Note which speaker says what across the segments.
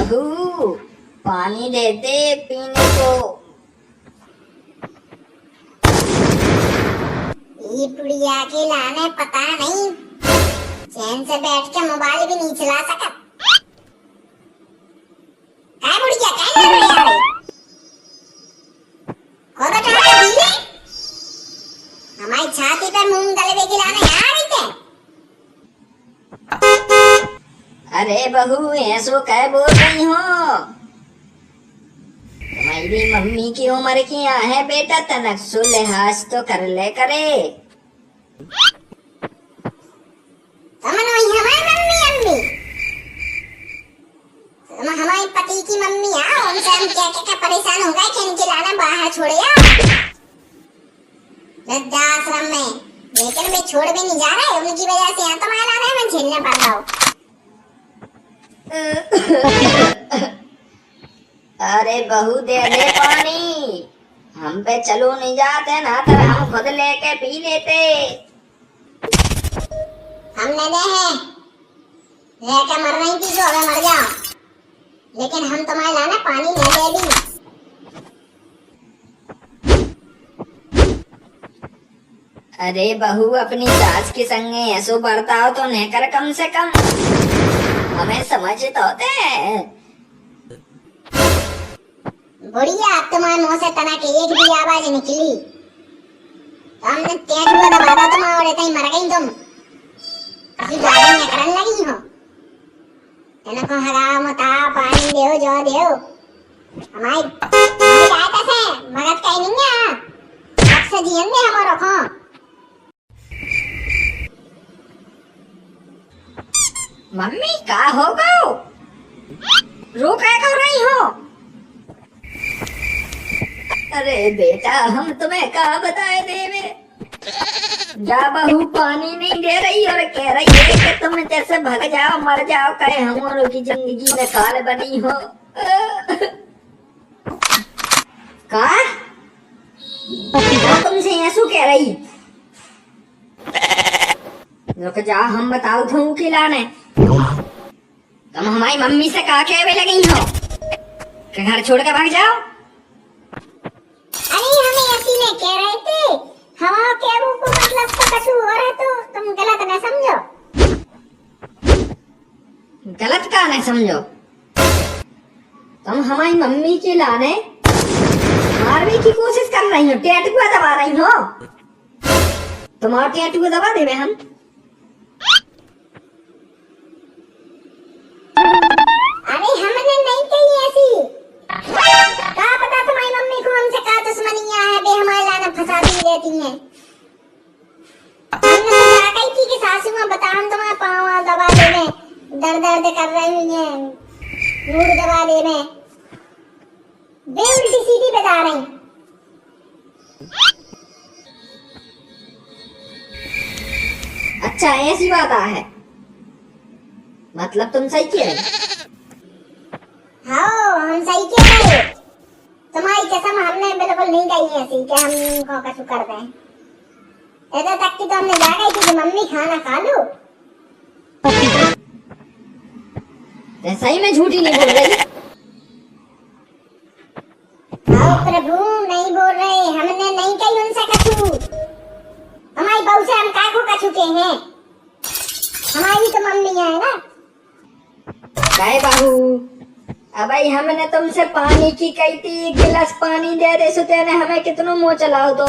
Speaker 1: बहू पानी देते पीने को।
Speaker 2: ये बुढ़िया के लाने पता नहीं चैन से बैठ के मोबाइल भी नहीं चला सका। काय बुढ़िया काय ले रही है? खोदा कहाँ है दीले? हमारी छाती पर मूंग दलवे की लाने आ रही थे।
Speaker 1: अरे बहू ऐसो क्या बोल रही हो? तुम्हारी मम्मी की उम्र की है बेटा, तनक सो लिहाज तो कर ले करे।
Speaker 2: तुम हमारे पति की मम्मी आओ, उनसे हम क्या परेशान हो गए कि इनके लाना बाहर छोड़े वृद्धाश्रम में, लेकिन मैं छोड़ भी नहीं जा रहा है उनकी वजह से। यहाँ तुम्हारा लाना है मैं झेलना पड़ रहा हूँ।
Speaker 1: अरे बहू दे दे पानी, हम पे चलो नहीं जाते ना तो हम खुद लेके पी लेते।
Speaker 2: हमने दे है लेके मर रही थी जो हमें मर जाओ, लेकिन हम तुम्हारे लाना पानी नहीं दे दी।
Speaker 1: अरे बहू अपनी सास के संगे ऐसो बर्ताव तो नहीं कर, कम से कम हमें समझ तो होते।
Speaker 2: बुढ़िया तुम्हारे मुंह से तना के एक भी आवाज निकली तो हमने तेज हुआ दबा था तुम और इतना ही मर गई तुम। अभी गाड़ी करने लगी हो तेना को हरा मता पानी देओ जो देओ। हमारी गाय कैसे मगज कहीं नहीं है सबसे जीवन दे हमारो को।
Speaker 1: मम्मी का हो गो? रो क्या कर रही हो? अरे बेटा हम तुम्हें कहा बताए देवे, जा बहू पानी नहीं दे रही और कह रही है कि तुम जैसे भग जाओ मर जाओ, कहे हमारों की जिंदगी में काल बनी हो। का तुमसे ऐसो कह रही? रुक जा हम बताओ तुम खिलाने। तुम हमारी मम्मी से कहा कहवे लगी हो कि घर छोड़ के भाग जाओ?
Speaker 2: अरे हमें ऐसी नहीं कह रहे थे, हवा के वो को मतलब तो कछु हो रहा तो तुम गलत न समझो।
Speaker 1: गलत का नहीं समझो? तुम हमारी मम्मी के लाने मारने की कोशिश कर रही हो, टैटू दबा रही हो। तुम्हारा टैटू दबा देवे हम।
Speaker 2: अरे हमने नहीं कही ऐसी, क्या पता तुम्हारी मम्मी को हमसे क्या दुश्मनियां है बे हमारे लाना फंसा दी रहती हैं। हमने तो क्या कही थी कि सासू मां बता हम तुम्हारे पाँव दबा देवे, दर्द दर्द कर रही हैं, मूड दबा देवे, बे उल्टी सीधी बता रही।
Speaker 1: अच्छा ऐसी बात है, मतलब तुम सही कह रही?
Speaker 2: हाँ हम सही कह रहे, तुम्हारी कसम हमने बिल्कुल नहीं कही ऐसी कि हम को कछु कर दें। ऐसा तक कि तो हमने जा गई थी कि मम्मी खाना खा लो।
Speaker 1: सही में झूठी नहीं बोल रही?
Speaker 2: हाँ प्रभु नहीं बोल रहे, हमने नहीं कही उनसे कछु। हमारी बहू से हम क्या को कछु के हैं, हमारी तो मम्मी है ना।
Speaker 1: काय बहू अब हमने तुमसे पानी की कही थी, एक गिलास पानी दे दे सुते ने हमें कितनो मुंह चलाओ तो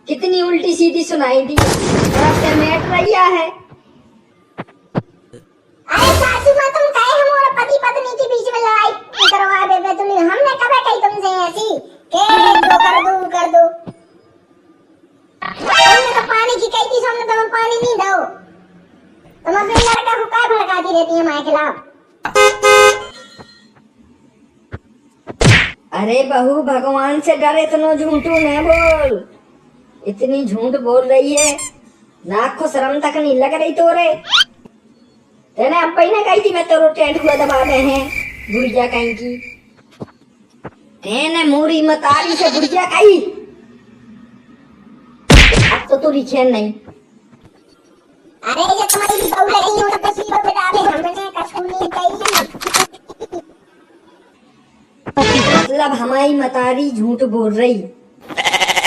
Speaker 1: कितनी उल्टी सीधी सुनाई थी और अब ते मेट रहिया है।
Speaker 2: अरे सासू मां तुम कहे हमारे पति पत्नी के बीच में लड़ाई करवा देते तुम, हमने कब कही तुमसे ऐसी के दो कर दो। तुमने तो पानी की कही थी, हमने तुम्हें पानी नहीं दो। तुम अपने लड़का को क्या भड़काती रहती है हमारे खिलाफ?
Speaker 1: अरे बहू भगवान से डर, इतना झूठू नहीं बोल। इतनी झूठ बोल रही है, नाक को शर्म तक नहीं लग रही तोरे। तेने अब पहले कही थी मैं तेरो टेंट हुआ दबा दे हैं बुढ़िया कहीं की। तेने मोरी मतारी से बुढ़िया कही, अब तो तोरी खेल नहीं।
Speaker 2: अरे जब तुम्हारी बहू लगी हो तो किसी को बता दे, हमने कछु नहीं कही।
Speaker 1: मतलब हमारी मतारी झूठ बोल रही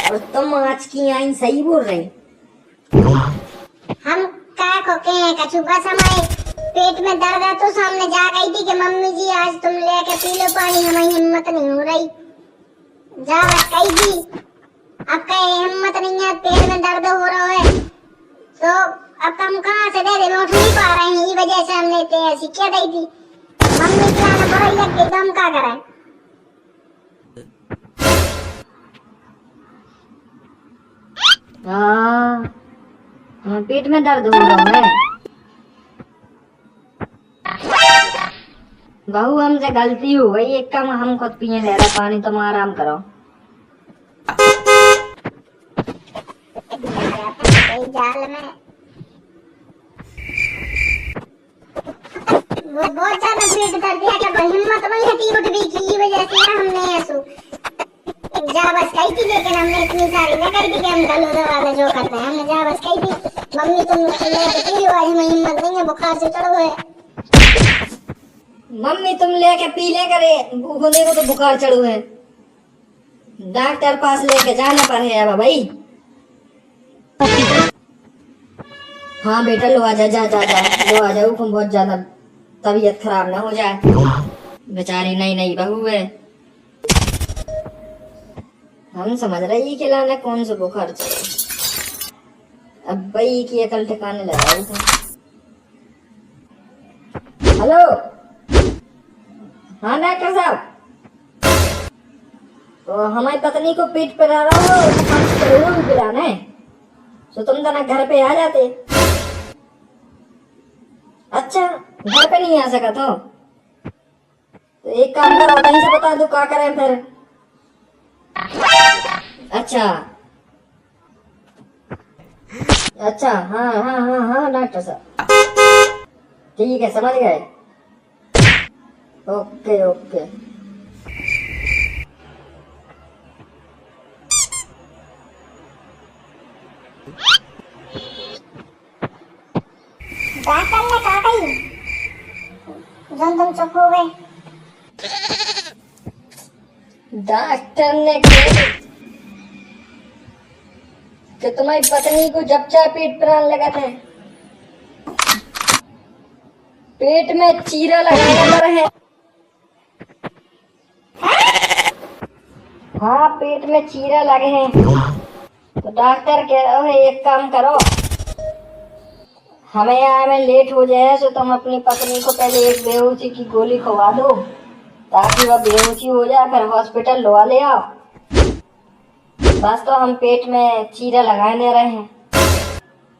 Speaker 1: और तुम आज की आई सही बोल रही।
Speaker 2: हम का खोके हैं कछु बस हमारे पेट में दर्द है तो सामने जा गई थी कि मम्मी जी आज तुम लेके पी लो पानी, हमारी हिम्मत नहीं हो रही। जा बस कही थी, अब कहे हिम्मत नहीं है, पेट में दर्द हो रहा है तो अब हम कहाँ से दे दे, उठ नहीं पा रहे हैं, ये वजह से हमने ऐसी क्या दी थी। मम्मी की आना पड़ा लग गई तो हम क्या करें।
Speaker 1: हाँ पेट में दर्द हो रहा है। बहू हमसे गलती हो गई, एक कम हम खुद पिए ले रहा पानी, तुम आराम करो।
Speaker 2: जाल में वो बहुत ज्यादा पेट दर्द है कि हिम्मत नहीं हटी उठ भी की वजह से ना हमने ऐसो जा बस कही थी, लेकिन हमने इतनी सारी न कही थी कि हम गलो दरवाजा जो करते हैं, हमने जा बस कही थी मम्मी तुम लेके पी लो, आज हमें हिम्मत नहीं है, बुखार से चढ़ गए।
Speaker 1: मम्मी तुम लेके पी ले करे, होने को तो बुखार चढ़ू है, डॉक्टर पास लेके जाना पड़ेगा भाई। हाँ बेटा लो आजा, जा जा जा लो आ जाओ, तुम बहुत ज्यादा तबीयत खराब ना हो जाए, बेचारी नई नई बहू है। हम समझ रहे हैं कि लाने कौन सा बुखार चढ़े, अब भाई की अकल ठिकाने लगाई था। हेलो हाँ डॉक्टर साहब, तो हमारी पत्नी को पेट पर आ रहा हो तो 5 करोड़ भी पिलाना है, तो तुम तो ना घर पे आ जाते। अच्छा घर पे नहीं आ सका तो एक काम करो, कहीं से बता दो क्या करें फिर। अच्छा अच्छा हाँ हाँ हाँ हाँ डॉक्टर साहब ठीक है समझ गए, ओके ओके।
Speaker 2: डॉक्टर ने कहा कही जब तुम चुप हो गए।
Speaker 1: डॉक्टर ने कहा कि तुम्हारी पत्नी को जब चाहे पेट पर आने लगा था, पेट में चीरा लगाना पड़ा है। हाँ पेट में चीरा लगे हैं, तो डॉक्टर कह रहे हैं एक काम करो, हमें यहाँ में लेट हो जाए तो तुम अपनी पत्नी को पहले एक बेहोशी की गोली खवा दो, ताकि वह बेहोशी हो जाए, फिर हॉस्पिटल लवा ले आओ। बस तो हम पेट में चीरा लगाए दे रहे हैं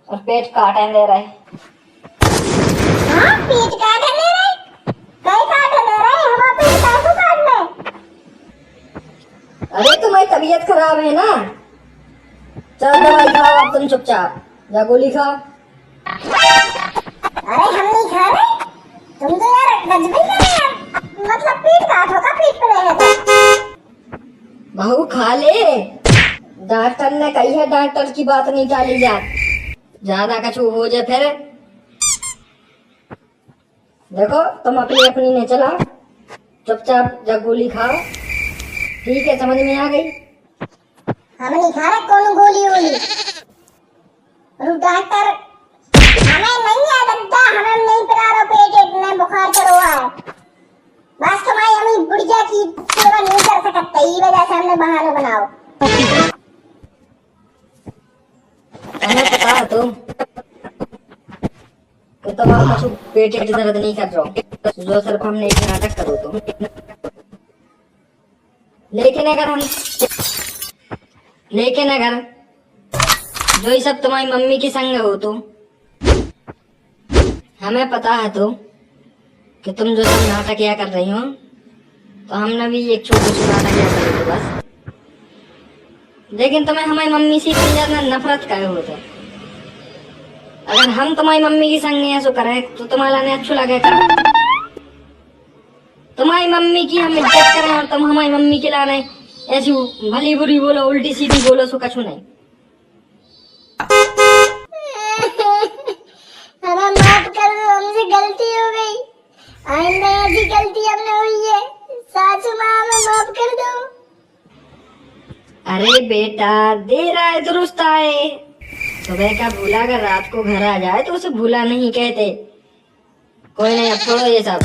Speaker 1: और पेट काटे दे रहे हैं।
Speaker 2: हाँ पेट काटे दे रहे, कहीं काटे दे रहे, हमारा पेट काटो काट ले।
Speaker 1: अरे तुम्हारी तबीयत खराब है ना, चल दवाई खाओ, अब तुम चुपचाप जा गोली खाओ।
Speaker 2: अरे हम नहीं खा रहे, तुम तो यार गजबी कर रहे हैं, मतलब पेट काटो का पेट पे रहेगा।
Speaker 1: बहू खा ले, डॉक्टर ने कही है, डॉक्टर की बात नहीं टाली जा, ज्यादा कछु हो जाए फिर। देखो तुम अपनी अपनी ने चला, चुपचाप जा गोली खाओ, ठीक है समझ में आ गई।
Speaker 2: हम नहीं खा रहे कौन गोली वोली, डॉक्टर हमें नहीं है दद्दा, हमें नहीं पिला रहा, पेट इतना बुखार चढ़ हुआ है, बस तुम्हारी अम्मी बुढ़िया की सेवा नहीं कर सकते, ये वजह से हमने बहाना बनाओ।
Speaker 1: हमें पता है कि तुम्हारा कछु पेट की दर्द नहीं कर रहा, जो सिर्फ हमने एक नाटक करो तो। लेकिन अगर जो ये सब तुम्हारी मम्मी के संग हो तो हमें पता है तो कि तुम जो सब नाटक या कर रही हो, तो हमने भी एक छोटे से नाटक या कर रहे बस। लेकिन तुम्हें हमारी मम्मी से इतनी ज्यादा नफरत करे हो तो अगर हम तुम्हारी मम्मी की संग ऐसा करें तो तुम्हारा नहीं अच्छा लगेगा। तुम्हारी मम्मी की हम इज्जत करें और तुम हमारी मम्मी के लाने ऐसी भली बुरी बोलो, उल्टी सीधी बोलो, सो कछु नहीं।
Speaker 2: हमें माफ कर दो, हमसे गलती हो गई, आइंदा ऐसी गलती हमने हुई है, सासू माँ हमें माफ कर दो।
Speaker 1: अरे बेटा देर आए दुरुस्त आए। सुबह का भूला अगर रात को घर आ जाए तो उसे भूला नहीं कहते। कोई नहीं, अब छोड़ो ये सब।